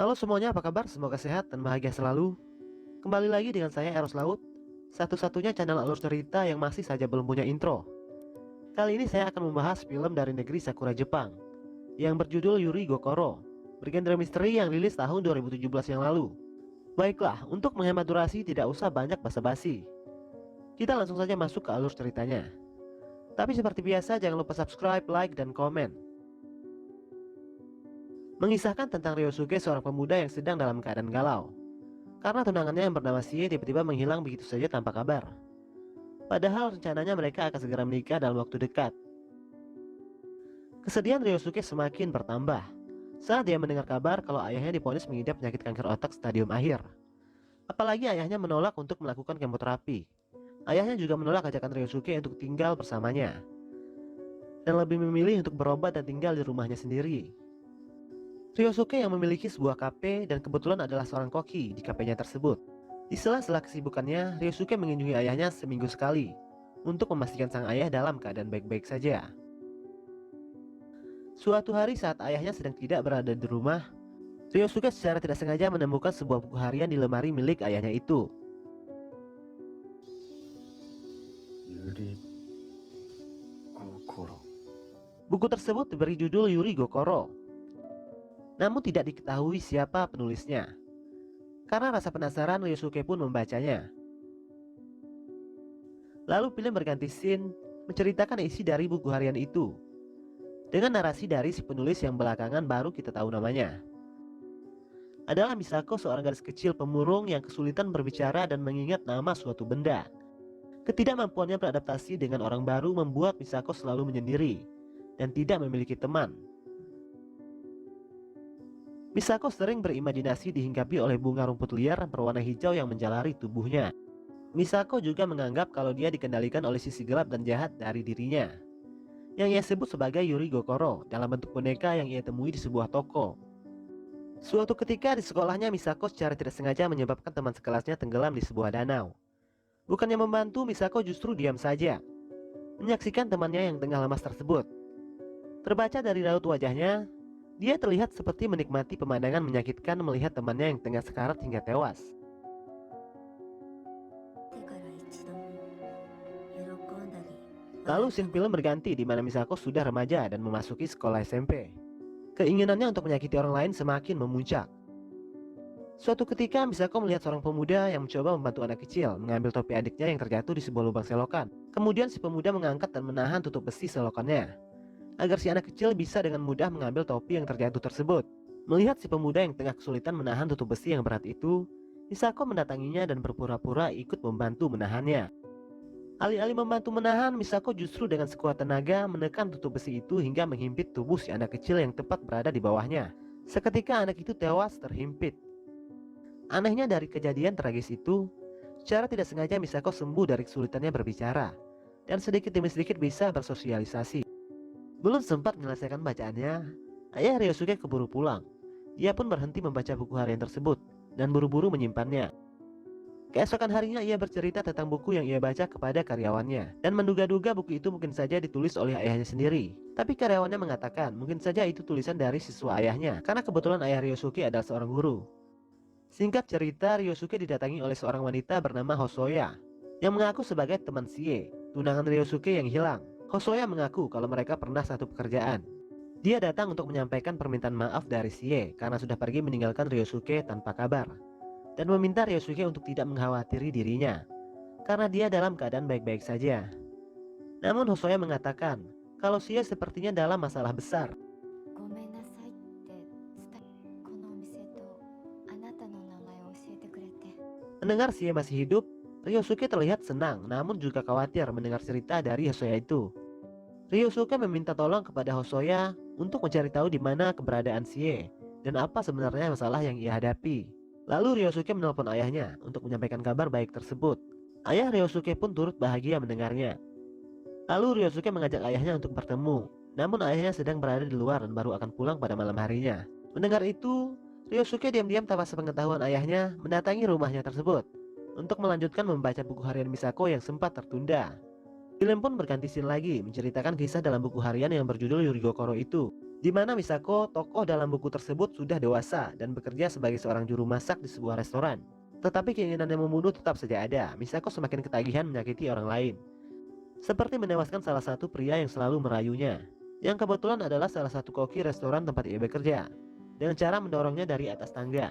Halo semuanya, apa kabar? Semoga sehat dan bahagia selalu. Kembali lagi dengan saya Eros Laut, satu-satunya channel alur cerita yang masih saja belum punya intro. Kali ini saya akan membahas film dari negeri Sakura Jepang yang berjudul Yuri Gokoro, bergenre misteri yang rilis tahun 2017 yang lalu. Baiklah, untuk menghemat durasi tidak usah banyak basa-basi. Kita langsung saja masuk ke alur ceritanya. Tapi seperti biasa jangan lupa subscribe, like, dan komen. Mengisahkan tentang Ryosuke, seorang pemuda yang sedang dalam keadaan galau karena tunangannya yang bernama Sie tiba-tiba menghilang begitu saja tanpa kabar. Padahal rencananya mereka akan segera menikah dalam waktu dekat. Kesedihan Ryosuke semakin bertambah saat dia mendengar kabar kalau ayahnya divonis mengidap penyakit kanker otak stadium akhir. Apalagi ayahnya menolak untuk melakukan kemoterapi. Ayahnya juga menolak ajakan Ryosuke untuk tinggal bersamanya dan lebih memilih untuk berobat dan tinggal di rumahnya sendiri. Ryosuke yang memiliki sebuah kafe dan kebetulan adalah seorang koki di kafenya tersebut. Di sela-sela kesibukannya, Ryosuke mengunjungi ayahnya seminggu sekali untuk memastikan sang ayah dalam keadaan baik-baik saja. Suatu hari saat ayahnya sedang tidak berada di rumah, Ryosuke secara tidak sengaja menemukan sebuah buku harian di lemari milik ayahnya itu. Yuri Kokoro. Buku tersebut diberi judul Yuri Gokoro, namun tidak diketahui siapa penulisnya. Karena rasa penasaran, Ryosuke pun membacanya. Lalu film berganti scene menceritakan isi dari buku harian itu dengan narasi dari si penulis yang belakangan baru kita tahu namanya. Adalah Misako, seorang gadis kecil pemurung yang kesulitan berbicara dan mengingat nama suatu benda. Ketidakmampuannya beradaptasi dengan orang baru membuat Misako selalu menyendiri dan tidak memiliki teman. Misako sering berimajinasi dihinggapi oleh bunga rumput liar berwarna hijau yang menjalari tubuhnya. Misako juga menganggap kalau dia dikendalikan oleh sisi gelap dan jahat dari dirinya, yang ia sebut sebagai Yuri Gokoro, dalam bentuk boneka yang ia temui di sebuah toko. Suatu ketika di sekolahnya, Misako secara tidak sengaja menyebabkan teman sekelasnya tenggelam di sebuah danau. Bukannya membantu, Misako justru diam saja menyaksikan temannya yang tengah lemas tersebut. Terbaca dari raut wajahnya, dia terlihat seperti menikmati pemandangan menyakitkan melihat temannya yang tengah sekarat hingga tewas. Lalu scene film berganti di mana Misako sudah remaja dan memasuki sekolah SMP. Keinginannya untuk menyakiti orang lain semakin memuncak. Suatu ketika Misako melihat seorang pemuda yang mencoba membantu anak kecil mengambil topi adiknya yang terjatuh di sebuah lubang selokan. Kemudian si pemuda mengangkat dan menahan tutup besi selokannya agar si anak kecil bisa dengan mudah mengambil topi yang terjatuh tersebut. Melihat si pemuda yang tengah kesulitan menahan tutup besi yang berat itu, Misako mendatanginya dan berpura-pura ikut membantu menahannya. Alih-alih membantu menahan, Misako justru dengan sekuat tenaga menekan tutup besi itu hingga menghimpit tubuh si anak kecil yang tepat berada di bawahnya. Seketika anak itu tewas terhimpit. Anehnya dari kejadian tragis itu, secara tidak sengaja Misako sembuh dari kesulitannya berbicara dan sedikit demi sedikit bisa bersosialisasi. Belum sempat menyelesaikan bacaannya, ayah Ryosuke keburu pulang. Dia pun berhenti membaca buku harian tersebut dan buru-buru menyimpannya. Keesokan harinya ia bercerita tentang buku yang ia baca kepada karyawannya dan menduga-duga buku itu mungkin saja ditulis oleh ayahnya sendiri. Tapi karyawannya mengatakan mungkin saja itu tulisan dari siswa ayahnya karena kebetulan ayah Ryosuke adalah seorang guru. Singkat cerita, Ryosuke didatangi oleh seorang wanita bernama Hosoya yang mengaku sebagai teman Sie, tunangan Ryosuke yang hilang. Hosoya mengaku kalau mereka pernah satu pekerjaan. Dia datang untuk menyampaikan permintaan maaf dari Sie karena sudah pergi meninggalkan Ryosuke tanpa kabar, dan meminta Ryosuke untuk tidak mengkhawatiri dirinya karena dia dalam keadaan baik-baik saja. Namun Hosoya mengatakan kalau Sie sepertinya dalam masalah besar. Mendengar Sie masih hidup, Ryosuke terlihat senang namun juga khawatir mendengar cerita dari Hosoya itu. Ryosuke meminta tolong kepada Hosoya untuk mencari tahu di mana keberadaan Sie dan apa sebenarnya masalah yang ia hadapi. Lalu Ryosuke menelpon ayahnya untuk menyampaikan kabar baik tersebut. Ayah Ryosuke pun turut bahagia mendengarnya. Lalu Ryosuke mengajak ayahnya untuk bertemu, namun ayahnya sedang berada di luar dan baru akan pulang pada malam harinya. Mendengar itu, Ryosuke diam-diam tanpa sepengetahuan ayahnya mendatangi rumahnya tersebut untuk melanjutkan membaca buku harian Misako yang sempat tertunda. Film pun berganti scene lagi menceritakan kisah dalam buku harian yang berjudul Yuri Gokoro itu. di mana Misako, tokoh dalam buku tersebut, sudah dewasa dan bekerja sebagai seorang juru masak di sebuah restoran. Tetapi keinginannya membunuh tetap saja ada. Misako semakin ketagihan menyakiti orang lain, seperti menewaskan salah satu pria yang selalu merayunya, yang kebetulan adalah salah satu koki restoran tempat ia bekerja, dengan cara mendorongnya dari atas tangga.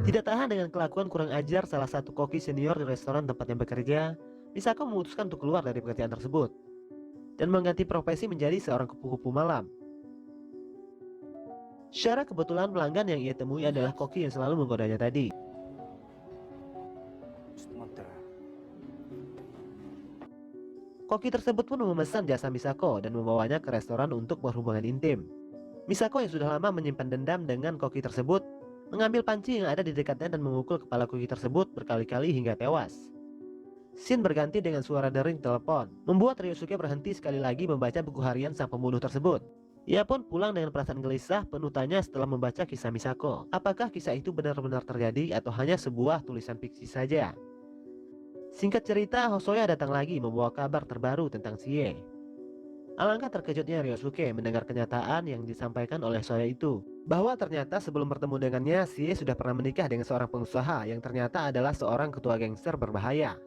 Tidak tahan dengan kelakuan kurang ajar salah satu koki senior di restoran tempatnya bekerja, Misako memutuskan untuk keluar dari pekerjaan tersebut dan mengganti profesi menjadi seorang kupu-kupu malam. Secara kebetulan pelanggan yang ia temui adalah koki yang selalu menggodanya tadi. Koki tersebut pun memesan jasa Misako dan membawanya ke restoran untuk berhubungan intim. Misako yang sudah lama menyimpan dendam dengan koki tersebut mengambil panci yang ada di dekatnya dan memukul kepala koki tersebut berkali-kali hingga tewas. Scene berganti dengan suara dering telepon, membuat Ryosuke berhenti sekali lagi membaca buku harian sang pembunuh tersebut. Ia pun pulang dengan perasaan gelisah penuh tanya setelah membaca kisah Misako. Apakah kisah itu benar-benar terjadi atau hanya sebuah tulisan fiksi saja? Singkat cerita, Hosoya datang lagi membawa kabar terbaru tentang Sie. Alangkah terkejutnya Ryosuke mendengar kenyataan yang disampaikan oleh Hosoya itu, bahwa ternyata sebelum bertemu dengannya, Sie sudah pernah menikah dengan seorang pengusaha yang ternyata adalah seorang ketua gangster berbahaya.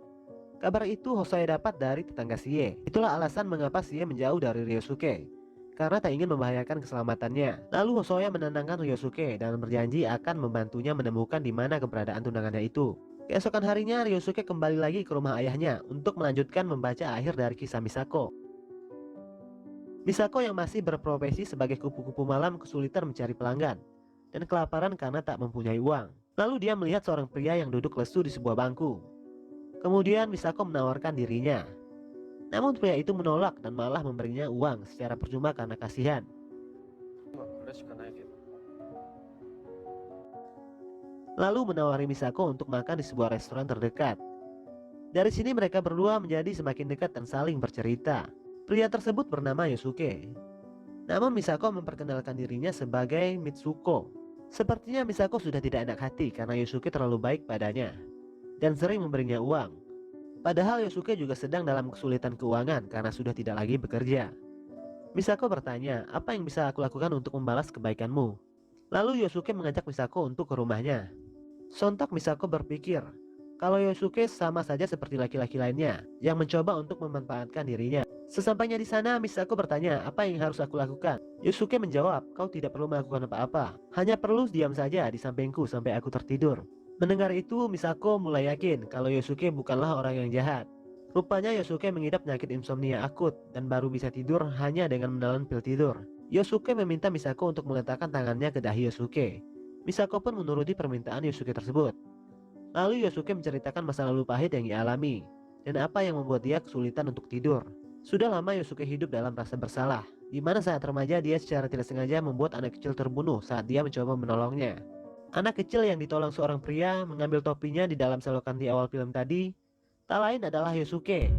Kabar itu Hosoya dapat dari tetangga Sie. Itulah alasan mengapa Sie menjauh dari Ryosuke, karena tak ingin membahayakan keselamatannya. Lalu Hosoya menenangkan Ryosuke dan berjanji akan membantunya menemukan di mana keberadaan tunangannya itu. Keesokan harinya Ryosuke kembali lagi ke rumah ayahnya untuk melanjutkan membaca akhir dari kisah Misako. Misako yang masih berprofesi sebagai kupu-kupu malam kesulitan mencari pelanggan dan kelaparan karena tak mempunyai uang. Lalu dia melihat seorang pria yang duduk lesu di sebuah bangku. Kemudian Misako menawarkan dirinya. Namun pria itu menolak dan malah memberinya uang secara percuma karena kasihan. Lalu menawari Misako untuk makan di sebuah restoran terdekat. Dari sini mereka berdua menjadi semakin dekat dan saling bercerita. Pria tersebut bernama Yosuke. Namun Misako memperkenalkan dirinya sebagai Mitsuko. Sepertinya Misako sudah tidak enak hati karena Yosuke terlalu baik padanya dan sering memberinya uang. Padahal Yosuke juga sedang dalam kesulitan keuangan karena sudah tidak lagi bekerja. Misako bertanya, apa yang bisa aku lakukan untuk membalas kebaikanmu? Lalu Yosuke mengajak Misako untuk ke rumahnya. Sontak Misako berpikir kalau Yosuke sama saja seperti laki-laki lainnya yang mencoba untuk memanfaatkan dirinya. Sesampainya di sana, Misako bertanya, apa yang harus aku lakukan? Yosuke menjawab, kau tidak perlu melakukan apa-apa, hanya perlu diam saja di sampingku sampai aku tertidur. Mendengar itu, Misako mulai yakin kalau Yosuke bukanlah orang yang jahat. Rupanya Yosuke mengidap penyakit insomnia akut dan baru bisa tidur hanya dengan menelan pil tidur. Yosuke meminta Misako untuk meletakkan tangannya ke dahi Yosuke. Misako pun menuruti permintaan Yosuke tersebut. Lalu Yosuke menceritakan masa lalu pahit yang ia alami dan apa yang membuat dia kesulitan untuk tidur. Sudah lama Yosuke hidup dalam rasa bersalah, di mana saat remaja dia secara tidak sengaja membuat anak kecil terbunuh saat dia mencoba menolongnya. Anak kecil yang ditolong seorang pria mengambil topinya di dalam selokan di awal film tadi, tak lain adalah Yosuke.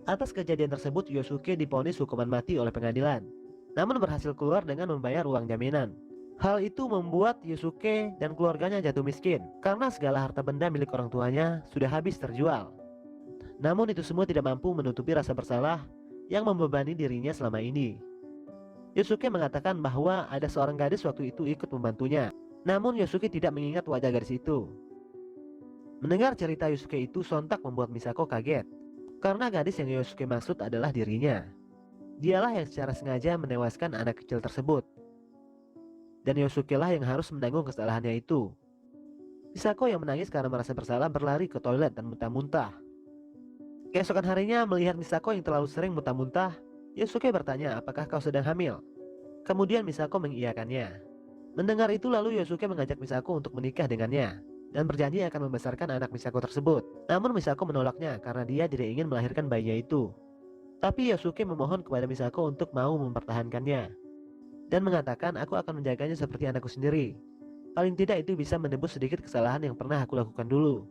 Atas kejadian tersebut, Yosuke divonis hukuman mati oleh pengadilan, namun berhasil keluar dengan membayar uang jaminan. Hal itu membuat Yosuke dan keluarganya jatuh miskin karena segala harta benda milik orang tuanya sudah habis terjual. Namun itu semua tidak mampu menutupi rasa bersalah yang membebani dirinya selama ini. Yosuke mengatakan bahwa ada seorang gadis waktu itu ikut membantunya. Namun Yosuke tidak mengingat wajah gadis itu. Mendengar cerita Yosuke itu sontak membuat Misako kaget, karena gadis yang Yosuke maksud adalah dirinya. Dialah yang secara sengaja menewaskan anak kecil tersebut. Dan Yosuke lah yang harus menanggung kesalahannya itu. Misako yang menangis karena merasa bersalah berlari ke toilet dan muntah-muntah. Keesokan harinya melihat Misako yang terlalu sering muntah-muntah, Yosuke bertanya, apakah kau sedang hamil? Kemudian Misako mengiyakannya. Mendengar itu lalu Yosuke mengajak Misako untuk menikah dengannya dan berjanji akan membesarkan anak Misako tersebut. Namun Misako menolaknya karena dia tidak ingin melahirkan bayinya itu. Tapi Yosuke memohon kepada Misako untuk mau mempertahankannya dan mengatakan, aku akan menjaganya seperti anakku sendiri. Paling tidak itu bisa menebus sedikit kesalahan yang pernah aku lakukan dulu.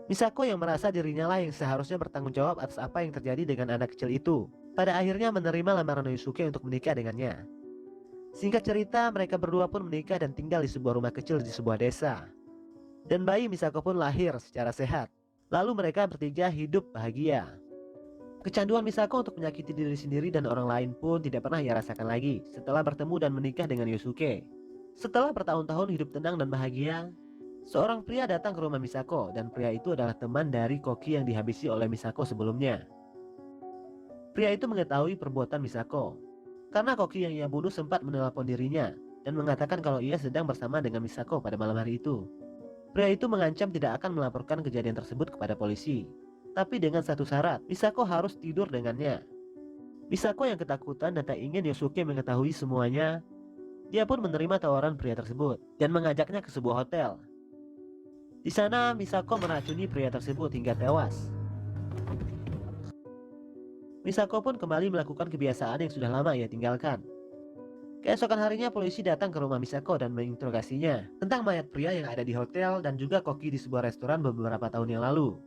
Misako yang merasa dirinya lah yang seharusnya bertanggung jawab atas apa yang terjadi dengan anak kecil itu, pada akhirnya menerima lamaran Yosuke untuk menikah dengannya. Singkat cerita, mereka berdua pun menikah dan tinggal di sebuah rumah kecil di sebuah desa. Dan bayi Misako pun lahir secara sehat. Lalu mereka bertiga hidup bahagia. Kecanduan Misako untuk menyakiti diri sendiri dan orang lain pun tidak pernah ia rasakan lagi setelah bertemu dan menikah dengan Yosuke. Setelah bertahun-tahun hidup tenang dan bahagia, seorang pria datang ke rumah Misako dan pria itu adalah teman dari Koki yang dihabisi oleh Misako sebelumnya. Pria itu mengetahui perbuatan Misako karena Koki yang ia bunuh sempat menelpon dirinya dan mengatakan kalau ia sedang bersama dengan Misako pada malam hari itu. Pria itu mengancam tidak akan melaporkan kejadian tersebut kepada polisi, tapi dengan satu syarat, Misako harus tidur dengannya. Misako yang ketakutan dan tak ingin Yosuke mengetahui semuanya, dia pun menerima tawaran pria tersebut dan mengajaknya ke sebuah hotel. Di sana, Misako meracuni pria tersebut hingga tewas. Misako pun kembali melakukan kebiasaan yang sudah lama ia tinggalkan. Keesokan harinya polisi datang ke rumah Misako dan menginterogasinya tentang mayat pria yang ada di hotel dan juga koki di sebuah restoran beberapa tahun yang lalu.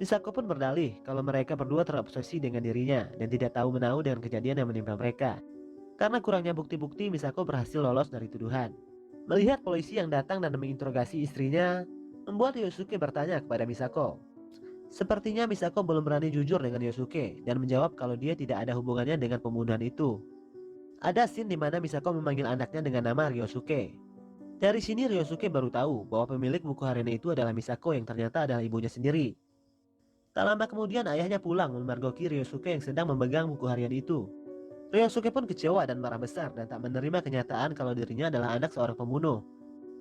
Misako pun berdalih kalau mereka berdua terobsesi dengan dirinya dan tidak tahu menahu dengan kejadian yang menimpa mereka. Karena kurangnya bukti-bukti, Misako berhasil lolos dari tuduhan. Melihat polisi yang datang dan menginterogasi istrinya, membuat Yosuke bertanya kepada Misako. Sepertinya Misako belum berani jujur dengan Yosuke dan menjawab kalau dia tidak ada hubungannya dengan pembunuhan itu. Ada scene di mana Misako memanggil anaknya dengan nama Ryosuke. Dari sini Ryosuke baru tahu bahwa pemilik buku harian itu adalah Misako yang ternyata adalah ibunya sendiri. Tak lama kemudian ayahnya pulang memergoki Ryosuke yang sedang memegang buku harian itu. Ryosuke pun kecewa dan marah besar dan tak menerima kenyataan kalau dirinya adalah anak seorang pembunuh.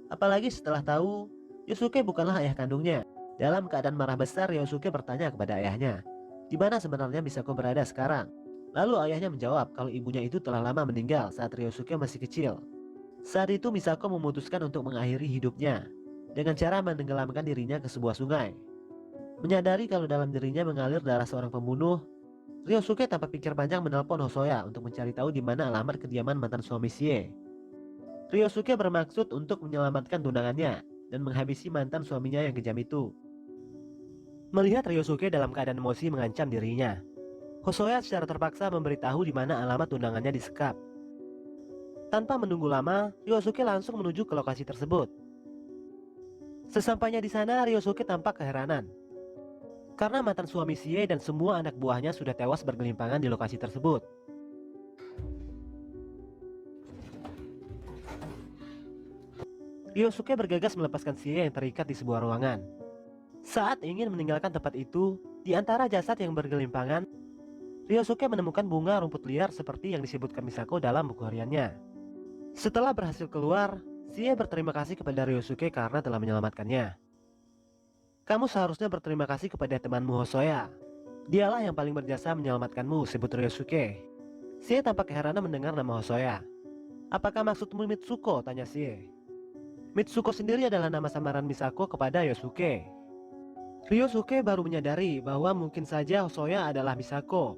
Apalagi setelah tahu Yosuke bukanlah ayah kandungnya. Dalam keadaan marah besar, Ryosuke bertanya kepada ayahnya, di mana sebenarnya Misako berada sekarang. Lalu ayahnya menjawab kalau ibunya itu telah lama meninggal saat Ryosuke masih kecil. Saat itu Misako memutuskan untuk mengakhiri hidupnya dengan cara menenggelamkan dirinya ke sebuah sungai. Menyadari kalau dalam dirinya mengalir darah seorang pembunuh, Ryosuke tanpa pikir panjang menelpon Hosoya untuk mencari tahu di mana alamat kediaman mantan suami Sie. Ryosuke bermaksud untuk menyelamatkan tunangannya dan menghabisi mantan suaminya yang kejam itu. Melihat Ryosuke dalam keadaan emosi mengancam dirinya, Hosoya secara terpaksa memberitahu di mana alamat tunangannya disekap. Tanpa menunggu lama, Ryosuke langsung menuju ke lokasi tersebut. Sesampainya di sana, Ryosuke tampak keheranan karena mantan suami Sie dan semua anak buahnya sudah tewas bergelimpangan di lokasi tersebut. Ryosuke bergegas melepaskan Sie yang terikat di sebuah ruangan. Saat ingin meninggalkan tempat itu, di antara jasad yang bergelimpangan, Ryosuke menemukan bunga rumput liar seperti yang disebutkan Misako dalam buku hariannya. Setelah berhasil keluar, Sie berterima kasih kepada Ryosuke karena telah menyelamatkannya. Kamu seharusnya berterima kasih kepada temanmu Hosoya. Dialah yang paling berjasa menyelamatkanmu, sebut Ryosuke. Sie tampak keheranan mendengar nama Hosoya. Apakah maksudmu Mitsuko? Tanya Sie. Mitsuko sendiri adalah nama samaran Misako kepada Yosuke. Ryosuke baru menyadari bahwa mungkin saja Hosoya adalah Misako.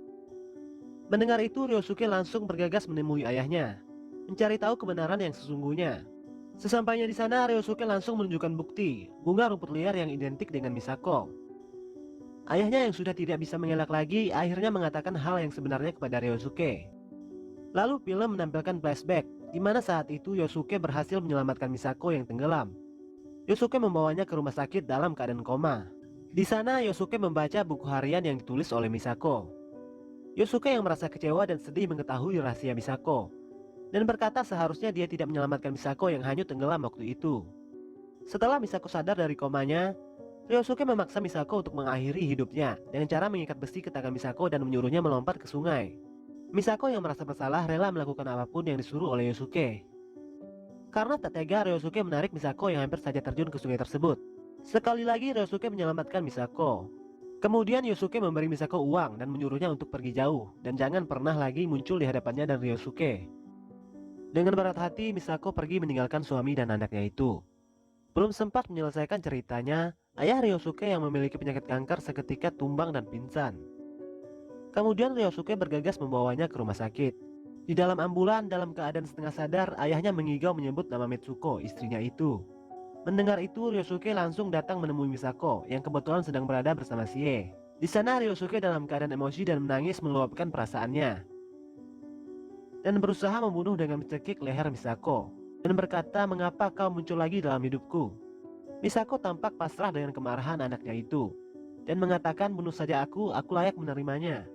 Mendengar itu, Ryosuke langsung bergegas menemui ayahnya, mencari tahu kebenaran yang sesungguhnya. Sesampainya di sana, Ryosuke langsung menunjukkan bukti bunga rumput liar yang identik dengan Misako. Ayahnya yang sudah tidak bisa mengelak lagi akhirnya mengatakan hal yang sebenarnya kepada Ryosuke. Lalu film menampilkan flashback di mana saat itu Yosuke berhasil menyelamatkan Misako yang tenggelam. Yosuke membawanya ke rumah sakit dalam keadaan koma. Di sana Yosuke membaca buku harian yang ditulis oleh Misako. Yosuke yang merasa kecewa dan sedih mengetahui rahasia Misako dan berkata seharusnya dia tidak menyelamatkan Misako yang hanyut tenggelam waktu itu. Setelah Misako sadar dari komanya, Ryosuke memaksa Misako untuk mengakhiri hidupnya dengan cara mengikat besi ke tangan Misako dan menyuruhnya melompat ke sungai. Misako yang merasa bersalah rela melakukan apapun yang disuruh oleh Yosuke. Karena tak tega, Ryosuke menarik Misako yang hampir saja terjun ke sungai tersebut. Sekali lagi Ryosuke menyelamatkan Misako. Kemudian Yosuke memberi Misako uang dan menyuruhnya untuk pergi jauh dan jangan pernah lagi muncul di hadapannya dan Ryosuke. Dengan berat hati, Misako pergi meninggalkan suami dan anaknya itu. Belum sempat menyelesaikan ceritanya, ayah Ryosuke yang memiliki penyakit kanker seketika tumbang dan pingsan. Kemudian Ryosuke bergegas membawanya ke rumah sakit. Di dalam ambulan, dalam keadaan setengah sadar, ayahnya mengigau menyebut nama Mitsuko, istrinya itu. Mendengar itu, Ryosuke langsung datang menemui Misako yang kebetulan sedang berada bersama Sie. Di sana Ryosuke dalam keadaan emosi dan menangis meluapkan perasaannya dan berusaha membunuh dengan mencekik leher Misako dan berkata, "Mengapa kau muncul lagi dalam hidupku?" Misako tampak pasrah dengan kemarahan anaknya itu. dan mengatakan bunuh saja aku layak menerimanya.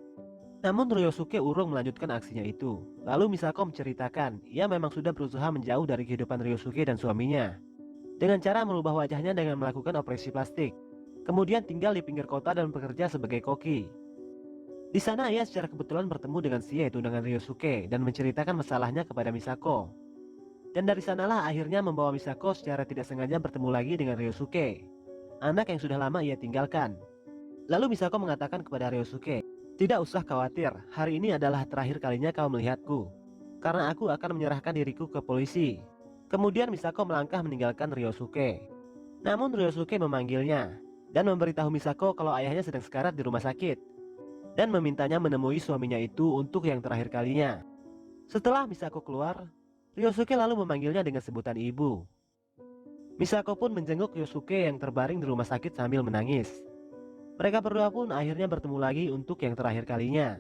Namun Ryosuke urung melanjutkan aksinya itu. Lalu Misako menceritakan, ia memang sudah berusaha menjauh dari kehidupan Ryosuke dan suaminya dengan cara merubah wajahnya dengan melakukan operasi plastik. Kemudian tinggal di pinggir kota dan bekerja sebagai koki. Di sana ia secara kebetulan bertemu dengan yaitu dengan Ryosuke dan menceritakan masalahnya kepada Misako. Dan dari sanalah akhirnya membawa Misako secara tidak sengaja bertemu lagi dengan Ryosuke, anak yang sudah lama ia tinggalkan. Lalu Misako mengatakan kepada Ryosuke, "Tidak usah khawatir, hari ini adalah terakhir kalinya kau melihatku, karena aku akan menyerahkan diriku ke polisi." Kemudian Misako melangkah meninggalkan Ryosuke. Namun Ryosuke memanggilnya dan memberitahu Misako kalau ayahnya sedang sekarat di rumah sakit dan memintanya menemui suaminya itu untuk yang terakhir kalinya. Setelah Misako keluar, Ryosuke lalu memanggilnya dengan sebutan ibu. Misako pun menjenguk Ryosuke yang terbaring di rumah sakit sambil menangis. Mereka berdua pun akhirnya bertemu lagi untuk yang terakhir kalinya.